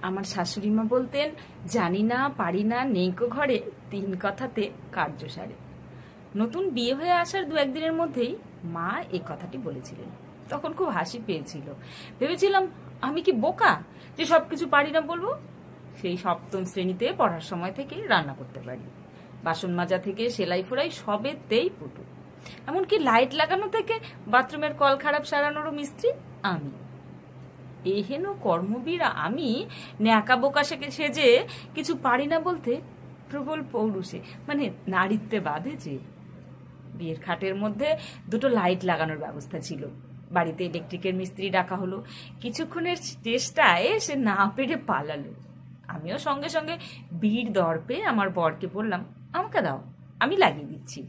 আমার শাশুড়িমা বলতেন, জানি না পারি না নেইকো ঘরে, 3 কথাতে কার্য সারে। নতুন বিয়ে হয়ে আসার 2-1 দিনের মধ্যেই মা এই কথাটি বলেছিলেন। তখন খুব হাসি পেয়েছিল। ভেবেছিলাম আমি কি বোকা যে সবকিছু পারি না বলবো। সেই 7ম শ্রেণীতে পড়ার সময় থেকে রান্না করতে পারি, বাসন মাজা থেকে সেলাই ফোড়াই সবেতেই পটু। এমনকি লাইট লাগানো থেকে বাথরুমের কল খারাপ সারানোরও মিস্ত্রি আমি। এহেন কর্মবীরা আমি ন্যাকা বোকা সেজে কিছু পারি না বলতে প্রবল পৌরুষে, মানে নারীত্বে বাধে যে। বিয়ের খাটের মধ্যে 2টো লাইট লাগানোর ব্যবস্থা ছিল। বাড়িতে ইলেকট্রিকের মিস্ত্রি ডাকা হলো। কিছুক্ষণের চেষ্টায় সে না পেরে পালালো। আমিও সঙ্গে সঙ্গে বীর দর্পে আমার বরকে বললাম, আমাকে দাও, আমি লাগিয়ে দিচ্ছি।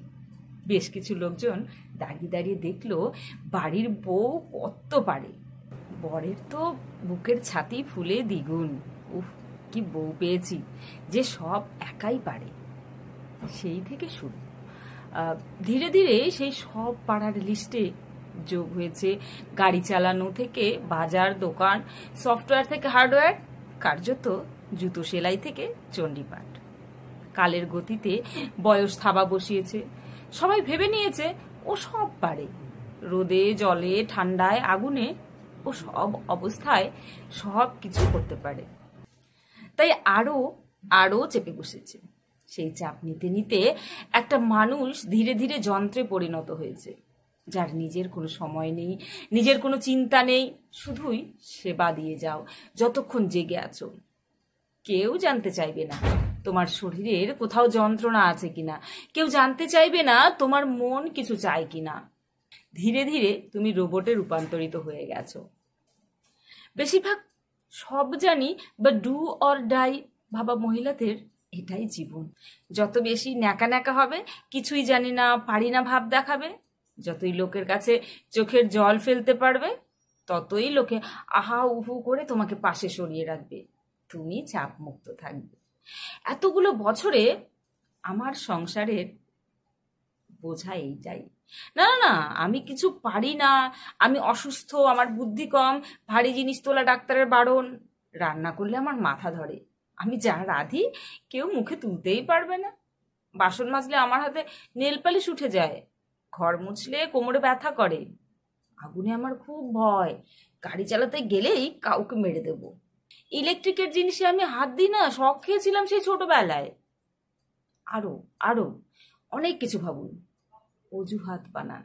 বেশ কিছু লোকজন দাঁড়িয়ে দাঁড়িয়ে দেখলো বাড়ির বউ কত পারে। বরের তো বুকের ছাতি ফুলে দ্বিগুণ। উফ, কি বউ পেয়েছি যে সব একাই পারে। সেই থেকে শুরু। ধীরে ধীরে সেই সব পাড়ার লিস্টে যোগ হয়েছে গাড়ি চালানো থেকে বাজার দোকান, সফটওয়্যার থেকে হার্ডওয়্যার, কার্যত জুতো সেলাই থেকে চণ্ডীপাঠ। কালের গতিতে বয়স থাবা বসিয়েছে। সবাই ভেবে নিয়েছে ও সব পারে। রোদে জলে ঠান্ডায় আগুনে ও সব অবস্থায় সব কিছু করতে পারে। তাই আরো আরো চেপে বসেছে। সেই চাপ নিতে নিতে একটা মানুষ ধীরে ধীরে যন্ত্রে পরিণত হয়েছে, যার নিজের কোনো সময় নেই, নিজের কোনো চিন্তা নেই, শুধুই সেবা দিয়ে যাও যতক্ষণ জেগে আছো। কেউ জানতে চাইবে না তোমার শরীরের কোথাও যন্ত্রণা আছে কিনা, কেউ জানতে চাইবে না তোমার মন কিছু চায় কিনা। ধীরে ধীরে তুমি রোবটে রূপান্তরিত হয়ে গেছো। বেশিরভাগ সব জানি বা ডু অর ডাই ভাবা মহিলাদের এটাই জীবন। যত বেশি ন্যাকা ন্যাকা হবে, কিছুই জানি না পারি না ভাব দেখাবে, যতই লোকের কাছে চোখের জল ফেলতে পারবে, ততই লোকে আহা উহু করে তোমাকে পাশে সরিয়ে রাখবে। তুমি চাপ মুক্ত থাকবে। এতগুলো বছরে আমার সংসারের বোঝা এইটাই। না না না, আমি কিছু পারি না, আমি অসুস্থ, আমার বুদ্ধি কম, ভারী জিনিস তোলা ডাক্তারের বারণ, রান্না করলে আমার মাথা ধরে, আমি যা রাঁধি কেউ মুখে তুলতেই পারবে না, বাসন মাজলে আমার হাতে নেল পালিশ উঠে যায়, ঘর মুছলে কোমরে ব্যথা করে, আগুনে আমার খুব ভয়, গাড়ি চালাতে গেলেই কাউকে মেরে দেব, ইলেকট্রিকের জিনিসে আমি হাত দিই না, শখ খেয়েছিলাম সেই ছোটবেলায়। আরো আরো অনেক কিছু ভাবুন, অজুহাত বানান।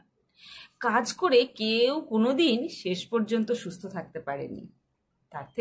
কাজ করে কেউ কোনোদিন শেষ পর্যন্ত সুস্থ থাকতে পারেনি। তার থেকে